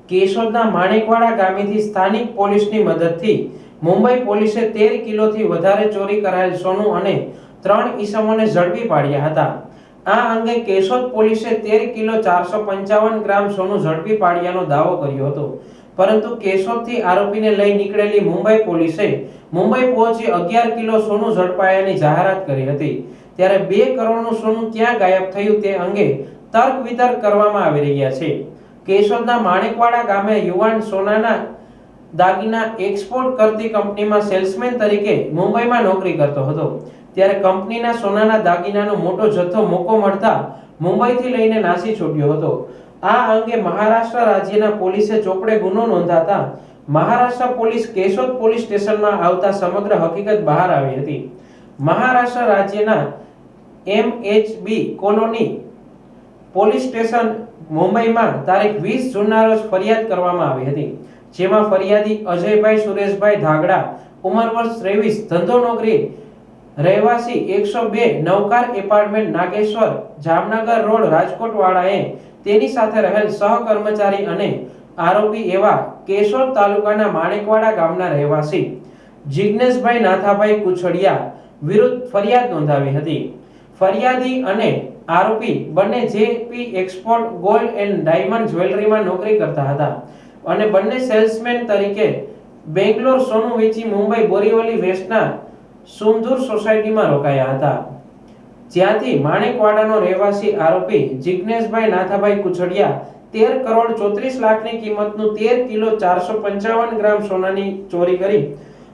કેશોદના માણેકવાડા ગામેથી સ્થાનિક પોલીસની મદદથી મુંબઈ પોલીસે 13 કિલોથી વધારે ચોરી કરાયેલ સોનું અને 3 ઈસમોને ઝડપી પાડ્યા હતા। આ અંગે કેશોદ પોલીસે 13 કિલો 455 ગ્રામ સોનું ઝડપી પાડ્યાનો દાવો કર્યો હતો, પરંતુ કેશોદથી આરોપીને લઈ નીકળેલી મુંબઈ પોલીસે મુંબઈ પહોંચી 11 કિલો સોનું ઝડપાયાની જાહેરાત કરી હતી। ત્યારે 2 કરોડનું સોનું ક્યાં ગાયબ થયું તે અંગે તર્ક વિતર્ક કરવામાં આવી રહ્યા છે। કેશોદના માણેકવાડા ગામે યુવાન સોનાના દાગીના એક્સપોર્ટ કરતી કંપનીમાં સેલ્સમેન તરીકે મુંબઈમાં નોકરી કરતો હતો। ત્યારે કંપનીના સોનાના દાગીનાનો મોટો જથ્થો મોકો મળતા મુંબઈથી લઈને નાસી છૂટ્યો હતો। આ અંગે મહારાષ્ટ્ર રાજ્યના પોલીસે ચોપડે ગુનો નોંધાતા મહારાષ્ટ્ર પોલીસ કેશોદ પોલીસ સ્ટેશનમાં આવતા સમગ્ર હકીકત બહાર આવી હતી। મહારાષ્ટ્ર રાજ્યના MHB કોલોની પોલીસ સ્ટેશન મુંબઈમાં તારીખ 20 જૂનના રોજ ફરિયાદ કરવામાં આવી હતી, જેમાં ફરિયાદી અજયભાઈ સુરેશભાઈ ધાગડા, ઉંમર વર્ષ 23, ધંધો નોકરી, રહેવાસી 102 નવકાર એપાર્ટમેન્ટ નાગેશ્વર, જામનગર રોડ, રાજકોટ વાળાએ તેની સાથે રહેલ સહકર્મચારી અને આરોપી એવા કેશોદ તાલુકાના માણેકવાડા ગામના રહેવાસી જિગ્નેશભાઈ નાથાભાઈ કુછડિયા વિરુદ્ધ ફરિયાદ નોંધાવી હતી। ફરિયાદી અને આરોપી બંને JP export gold and diamond જ્વેલરીમાં નોકરી કરતા હતા અને બંને સેલ્સમેન તરીકે બેંગ્લોર સોનું વેચી મુંબઈ બોરીવલી વેસ્ટના સુમધુર સોસાયટીમાં રોકાયા હતા, જ્યાંથી માણેકવાડાનો રહેવાસી આરોપી જિગ્નેશભાઈ નાથાભાઈ કુછડિયા 13 કરોડ 34 લાખની કિંમતનું 13 કિલો 455 ગ્રામ સોનાની ચોરી કરી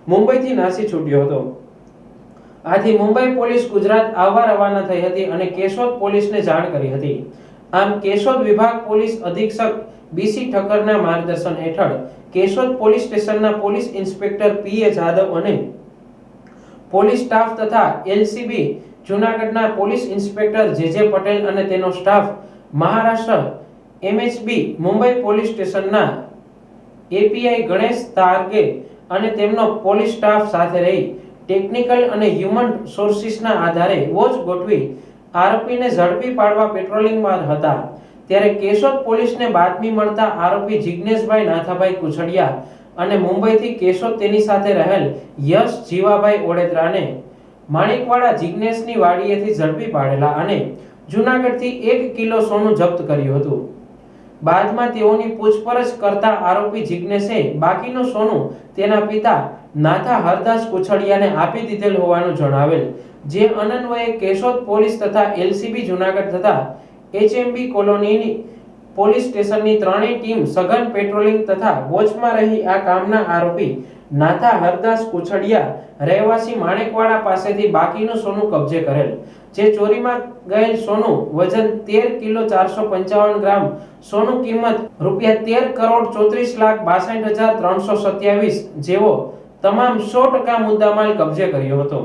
મુંબઈથી નાસી છૂટ્યો હતો। આથી મુંબઈ પોલીસ ગુજરાત આવવા રવાના થઈ હતી અને કેશોદ પોલીસને જાણ કરી હતી। આમ કેશોદ વિભાગ પોલીસ અધિક્ષક બીસી ઠક્કરના માર્ગદર્શન હેઠળ કેશોદ પોલીસ સ્ટેશનના પોલીસ ઇન્સ્પેક્ટર પીએ જાદવ અને પોલીસ સ્ટાફ તથા એલસીબી જૂનાગઢના પોલીસ ઇન્સ્પેક્ટર જેજે પટેલ અને તેનો સ્ટાફ મહારાષ્ટ્ર એમએચબી મુંબઈ પોલીસ સ્ટેશનના એપીઆઈ ગણેશ તારગે અને તેમનો પોલીસ સ્ટાફ સાથે રહી ટેકનિકલ અને હ્યુમન સોર્સિસના આધારે વોચ ગોઠવી આરોપીને ઝડપી પાડવા પેટ્રોલિંગમાં હતા। ત્યારે કેશોદ પોલીસને બાતમી મળતા આરોપી જિગ્નેશભાઈ નાથાભાઈ કુછડિયા અને મુંબઈથી કેશોદ તેની સાથે રહેલ યશ જીવાભાઈ ઓડેદરાને માણેકવાડા જિગ્નેશની વાડીએથી ઝડપી પાડેલા અને જૂનાગઢથી 1 કિલો સોનું જપ્ત કર્યું હતું। બાદમાં તેઓની પૂછપરછ કરતા આરોપી જિગ્નેશે બાકીનું સોનું તેના પિતા નાથા હરદાસ કુછડિયાને આપી દીધેલ હોવાનું જણાવેલ, જે અન્વયે કેશોદ પોલીસ તથા એલસીબી જૂનાગઢ તથા એચએમબી કોલોનીની પોલીસ સ્ટેશનની ત્રણેય ટીમ સઘન પેટ્રોલિંગ તથા વોચમાં રહી આ કામના આરોપી નાથા હરદાસ કુછડિયા રહેવાસી માણેકવાડા પાસેથી બાકીનું સોનું કબજે કરેલ, જે ચોરીમાં ગયેલ સોનું વજન 13 કિલો 455 ગ્રામ સોનું કિંમત રૂપિયા 13 કરોડ 34 લાખ 62,327 જેવો તમામ 100% મુદ્દામાલ કબજે કર્યો હતો।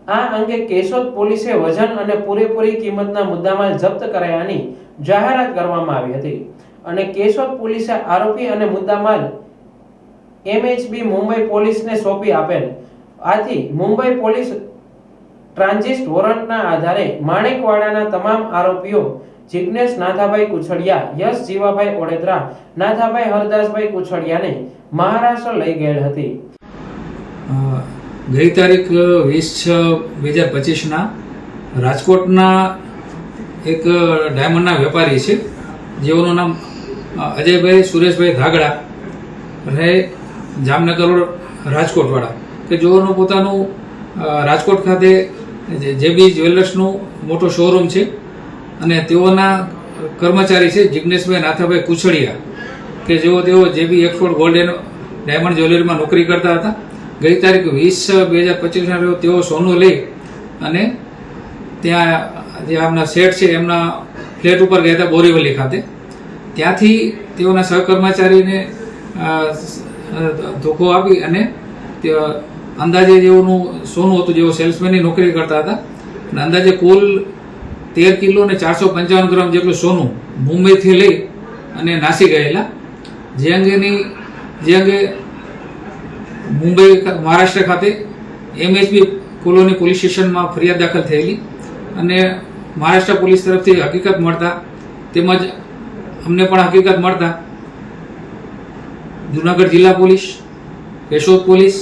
આ અંગે કેશોદ પોલીસે વજન અને પૂરેપૂરી કિંમતના મુદ્દામાલ જપ્ત કરાયાની જાહેરાત કરવામાં આવી હતી અને કેશોદ પોલીસે આરોપી અને મુદ્દામાલ એમએચબી મુંબઈ પોલીસને સોંપી આપેલ। આથી મુંબઈ પોલીસ ટ્રાન્ઝિટ વોરંટના આધારે માણેકવાડાના તમામ આરોપીઓ જિગ્નેશ નાથાભાઈ કુછડિયા, યશ જીવાભાઈ ઓડેદરા, નાથાભાઈ હરદાસભાઈ કુછડિયાને મહારાષ્ટ્ર લઈ ગયેલ હતી। ગઈ તારીખ 20/6/2025ના રાજકોટના એક ડાયમંડના વેપારી છે, જેઓનું નામ અજયભાઈ સુરેશભાઈ ધાગડા, રહે જામનગર રોડ, રાજકોટ વાળા, કે જેઓનું પોતાનું રાજકોટ ખાતે જેબી જ્વેલર્સનું મોટો શોરૂમ છે અને તેઓના કર્મચારી છે જિગ્નેશભાઈ નાથાભાઈ કુછડિયા, કે તેઓ જેબી એક્સપોર્ટ ગોલ્ડ એન્ડ ડાયમંડ જ્વેલરીમાં નોકરી કરતા હતા। ગઈ તારીખ 20/6/2025ના રોજ તેઓ સોનું લઈ અને ત્યાં જે આમના શેઠ છે એમના ફ્લેટ ઉપર ગયા હતા બોરીવલી ખાતે। ત્યાંથી તેઓના સહકર્મચારીને ધોકો આપી અને અંદાજે જેઓનું સોનું હતું, જેઓ સેલ્સમેનની નોકરી કરતા હતા, અને અંદાજે કુલ 13 કિલો અને 455 ગ્રામ જેટલું સોનું મુંબઈથી લઈ અને નાસી ગયેલા, જે અંગે મુંબઈ મહારાષ્ટ્ર ખાતે એમએચબી કોલોની પોલીસ સ્ટેશનમાં ફરિયાદ દાખલ થયેલી અને મહારાષ્ટ્ર પોલીસ તરફથી હકીકત મળતા તેમજ અમને પણ હકીકત મળતા જુનાગઢ જિલ્લા પોલીસ, કેશોદ પોલીસ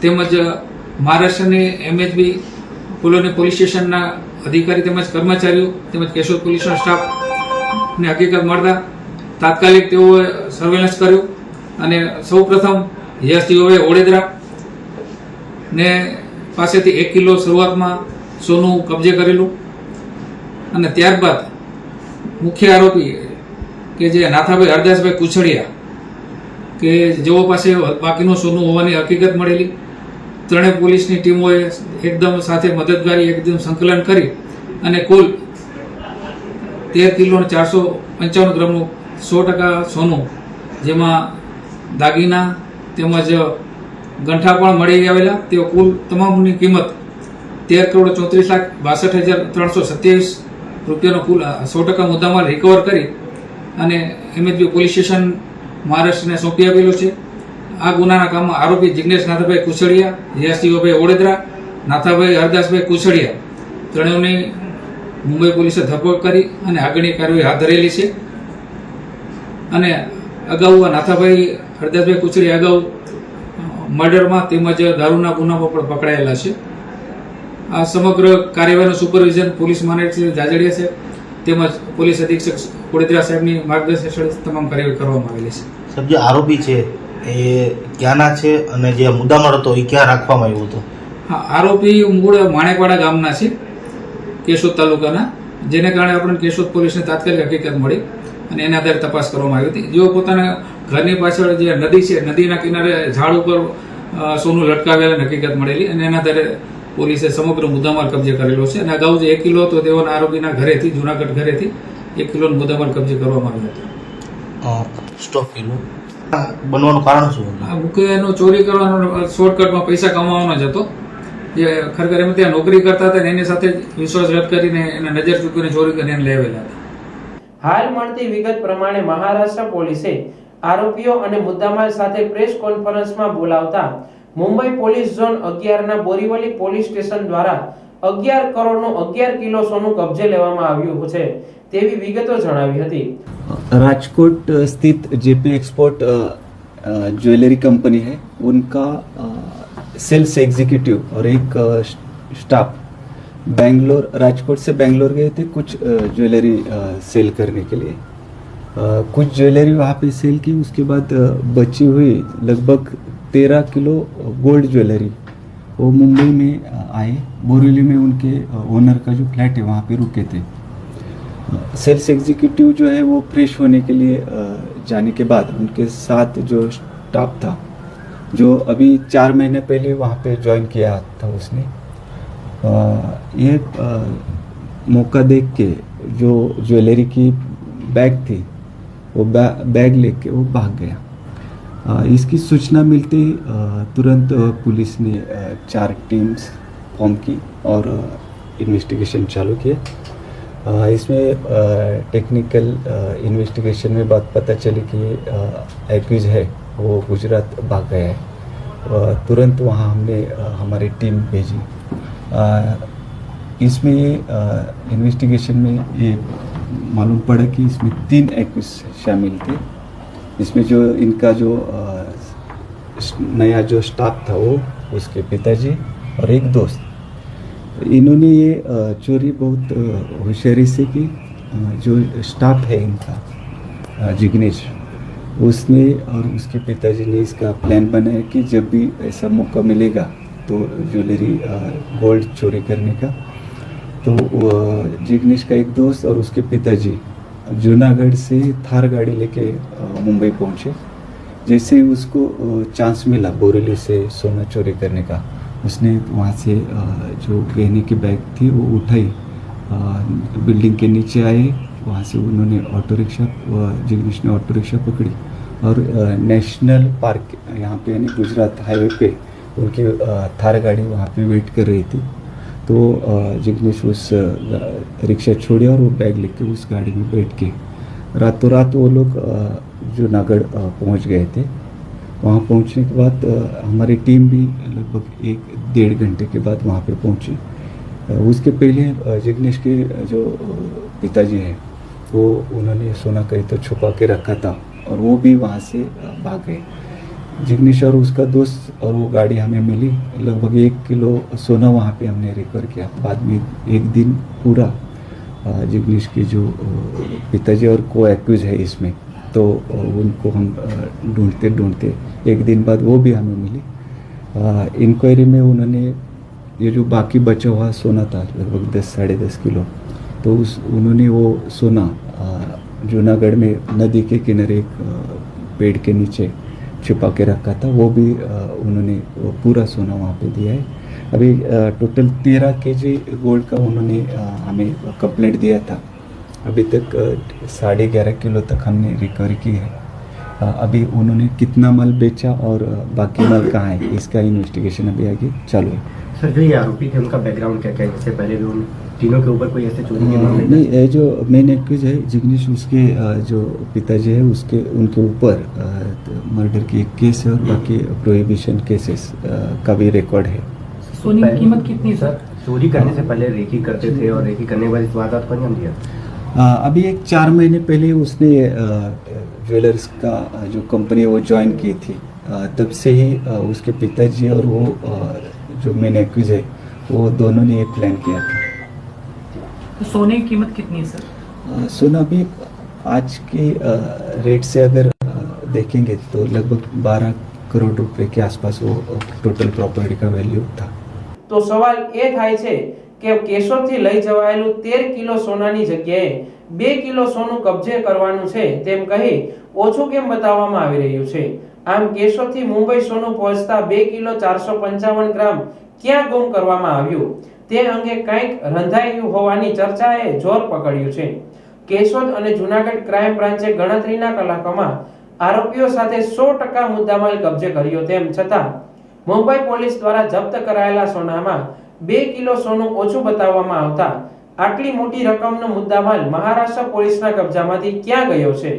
તેમજ મહારાષ્ટ્રની MHB કોલોની પોલીસ સ્ટેશનના અધિકારી તેમજ કર્મચારીઓ તેમજ કેશોદ પોલીસનો સ્ટાફને હકીકત મળતા તાત્કાલિક તેઓએ સર્વેલન્સ કર્યો અને સૌપ્રથમ યશજીઓએ ઓડેદરા ને પાસેથી 1 કિલો શરૂઆતમાં સોનું કબજે કરેલું અને ત્યારબાદ મુખ્ય આરોપી કે જે નાથાભાઈ હરદાસભાઈ કુછડિયા કે જેઓ પાસે બાકીનું સોનું હોવાની હકીકત મળેલી, ત્રણેય પોલીસની ટીમોએ એકદમ સાથે મદદગારી એકદમ સંકલન કરી અને કુલ 13 કિલો 455 ગ્રામનું 100% સોનું, જેમાં દાગીના તેમજ ગંઠા પણ મળી આવેલા, તેઓ કુલ તમામની કિંમત 13,34,62,327 રૂપિયાનો કુલ 100% મુદ્દામાલ રિકવર કરી અને MHB પોલીસ સ્ટેશન મહારાષ્ટ્રને સોંપી આપેલો છે. આ ગુનાના કામમાં આરોપી જિગ્નેશ નાથાભાઈ કુછડિયા, યશજીભાઈ ઓડેદરા, નાથાભાઈ હરદાસભાઈ કુછડિયા ત્રણેયની મુંબઈ પોલીસે ધરપકડ કરી અને આગળની કાર્યવાહી હાથ ધરેલી છે. અને અગાઉ આ નાથાભાઈ હરદાસભાઈ કુછડિયા અગાઉ મર્ડરમાં તેમજ દારૂના ગુનામાં પણ પકડાયેલા છે. આ સમગ્ર કાર્યવાહીનું સુપરવિઝન પોલીસ મહાનિરીક્ષક જાજડિયા છે તેમજ પોલીસ અધિક્ષક ઓડેદરા સાહેબની માર્ગદર્શન હેઠળ તમામ કાર્યવાહી કરવામાં આવેલી છે. સાહેબ, જે આરોપી છે એ ક્યાંના છે અને જે મુદ્દામાલ હતો એ ક્યાં રાખવામાં આવ્યો હતો? હા, આરોપી મૂળ માણેકવાડા ગામના છે, કેશોદ તાલુકાના, જેને કારણે આપણને કેશોદ પોલીસને તાત્કાલિક હકીકત મળી અને એના આધારે તપાસ કરવામાં આવી હતી. જેઓ પોતાના ઘરની પાછળ જે નદી છે, નદીના કિનારે ઝાડ ઉપર સોનું લટકાવેલા હકીકત મળેલી અને એના આધારે પોલીસે સમગ્ર મુદ્દામાલ કબજે કરેલો છે. અને અગાઉ જે 1 કિલો હતો તેઓના આરોપીના ઘરેથી, જુનાગઢ ઘરેથી 1 કિલોનો મુદ્દામાલ કબજે કરવામાં આવ્યો હતો. સ્ટોપ કિલો બનવાનું કારણ શું? મુખ્ય એનો ચોરી કરવાનો શોર્ટકટમાં પૈસા કમાવાનો જ હતો. જે ખરેખર એમ ત્યાં નોકરી કરતા હતા ને એની સાથે વિશ્વાસઘાત કરીને એને નજર ચૂકવીને ચોરી કરીને લઈ આવેલા હતા. હાલ મળતી વિગત પ્રમાણે મહારાષ્ટ્ર પોલીસે આરોપીઓ અને મુદ્દામાલ સાથે પ્રેસ કોન્ફરન્સમાં બોલાવતા મુંબઈ પોલીસ ઝોન 11ના બોરીવલી પોલીસ સ્ટેશન દ્વારા 11 કરોડનું 11 કિલો સોનું કબજે લેવામાં આવ્યું છે તેવી વિગતો જણાવી હતી. राजकोट स्थित जेपी एक्सपोर्ट ज्वेलरी कंपनी है, उनका सेल्स एग्जीक्यूटिव और एक स्टाफ बैंगलोर, राजकोट से बैंगलोर गए थे कुछ ज्वेलरी सेल करने के लिए. कुछ ज्वेलरी वहाँ पे सेल की, उसके बाद बची हुई लगभग 13 किलो गोल्ड ज्वेलरी वो मुंबई में आए. बोरीवली में उनके ओनर का जो फ्लैट है वहाँ पे रुके थे. सेल्स एग्जीक्यूटिव जो है वो फ्रेश होने के लिए जाने के बाद उनके साथ जो स्टाफ था, जो अभी 4 महीने पहले वहाँ पे ज्वाइन किया था उसने, ये मौका देख के जो ज्वेलरी की बैग थी वो बैग लेके वो भाग गया. इसकी सूचना मिलते ही तुरंत पुलिस ने 4 टीम्स फॉर्म की और इन्वेस्टिगेशन चालू किया. इसमें टेक्निकल इन्वेस्टिगेशन में बात पता चली कि एक्यूज है वो गुजरात भाग गया है. तुरंत वहाँ हमने हमारी टीम भेजी. इसमें ये इन्वेस्टिगेशन में ये मालूम पड़ा कि इसमें 3 एक्यूज शामिल थे. इसमें जो इनका जो नया जो स्टाफ था वो उसके पिताजी और एक दोस्त. इन्होंने ये चोरी बहुत होशियारी से की. जो स्टाफ है इनका जिग्नेश, उसने और उसके पिताजी ने इसका प्लान बनाया कि जब भी ऐसा मौका मिलेगा तो ज्वेलरी गोल्ड चोरी करने का, तो जिग्नेश का एक दोस्त और उसके पिताजी जूनागढ़ से थार गाड़ी लेके मुंबई पहुंचे. जैसे ही उसको चांस मिला बोरीवली से सोना चोरी करने का, उसने वहाँ से जो गहने की बैग थी वो उठाई, बिल्डिंग के नीचे आए. वहाँ से उन्होंने ऑटो रिक्शा, जिग्नेश ने ऑटो रिक्शा पकड़ी और नेशनल पार्क यहाँ पे यानी गुजरात हाईवे पे उनकी थार गाड़ी वहाँ पे वेट कर रही थी. तो जिग्नेश उस रिक्शा छोड़ी और वो बैग लेके उस गाड़ी में बैठ के रातों रात वो लोग जूनागढ़ पहुँच गए थे. वहाँ पहुँचने के बाद हमारी टीम भी लगभग 1-1.5 घंटे के बाद वहाँ पे पहुँची. उसके पहले जिग्नेश के जो पिताजी हैं वो उन्होंने सोना कहीं तो छुपा के रखा था और वो भी वहाँ से भाग गए। जिग्नेश और उसका दोस्त और वो गाड़ी हमें मिली, लगभग 1 किलो सोना वहाँ पे हमने रिकवर किया। बाद में एक दिन पूरा जिग्नेश के जो पिताजी और को एक्यूज है इसमें, तो उनको हम ढूंढते ढूंढते एक दिन बाद वो भी हमें मिली। इंक्वायरी में उन्होंने ये जो बाकी बचा हुआ सोना था लगभग 10-10.5 किलो, तो उन्होंने वो सोना जूनागढ़ में नदी के किनारे एक पेड़ के नीचे छिपा के रखा था। वो भी उन्होंने वो पूरा सोना वहाँ पे दिया है। अभी टोटल 13 केजी गोल्ड का उन्होंने हमें कंप्लेंट दिया था। अभी तक 11.5 किलो तक हमने रिकवर की है। अभी उन्होंने कितना माल बेचा और बाकी माल कहाँ है, इसका इन्वेस्टिगेशन अभी आगे चालू है। सर, जो ये आरोपी थे उनका बैकग्राउंड क्या क्या है? इससे पहले भी उन तीनों के ऊपर कोई ऐसे चोरी के मामले? नहीं, ये जो मेन एक्यूज है जिग्नेश, उसके जो पिताजी है उनके ऊपर मर्डर की एक केस है और बाकी प्रोहिबिशन केसेस का भी रिकॉर्ड है। सोने की कीमत कितनी है सर? चोरी करने से पहले रेकी करते थे और रेकी करने के बाद इस वारदात को अंजाम दिया। अभी एक 4 महीने पहले उसने ज्वेलर्स का जो कंपनी है वो ज्वाइन की थी। तब से ही उसके पिताजी और वो जो मेन एक्यूज है वो दोनों ने ये प्लान किया था। तो सोने की कीमत कितनी है सर? सोना भी आज के रेट से अगर देखेंगे तो लगभग 12 करोड़ रुपए के आसपास वो टोटल प्रॉपर्टी का वैल्यू था। તો સવાલ એ થાય છે કે કેશોદથી લઈ જવાયેલું 13 કિલો સોનાની જગ્યાએ 2 કિલો સોનું કબજે કરવાનું છે તેમ કહી ઓછું કેમ બતાવવામાં આવી રહ્યું છે? આમ કેશોદથી મુંબઈ સોનું પહોંચતા 2 કિલો 455 ગ્રામ ક્યાં ગુમ કરવામાં આવ્યું તે અંગે કંઈક રંધાયું હોવાની ચર્ચાએ જોર પકડ્યું છે। કેશોદ અને જૂનાગઢ ક્રાઇમ બ્રાન્ચે ગણતરીના કલાકોમાં આરોપીઓ સાથે 100% મુદ્દામાલ કબજે કર્યો, તેમ છતાં મુંબઈ પોલીસ દ્વારા જપ્ત કરાયેલા સોનામાં 2 કિલો સોનું ઓછું બતાવવામાં આવતા આટલી મોટી રકમનો મુદ્દામાલ મહારાષ્ટ્ર પોલીસના કબજામાંથી ક્યાં ગયો છે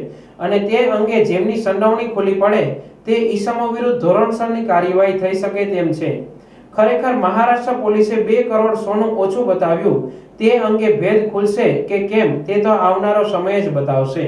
અને તે અંગે જેમની સંડોવણી ખુલ્લી પડે તે ઈસમો વિરુદ્ધ ધોરણસરની કાર્યવાહી થઈ શકે તેમ છે। ખરેખર મહારાષ્ટ્ર પોલીસે 2 કરોડ સોનું ઓછું બતાવ્યું તે અંગે ભેદ ખુલશે કે કેમ તે તો આવનારો સમય જ બતાવશે।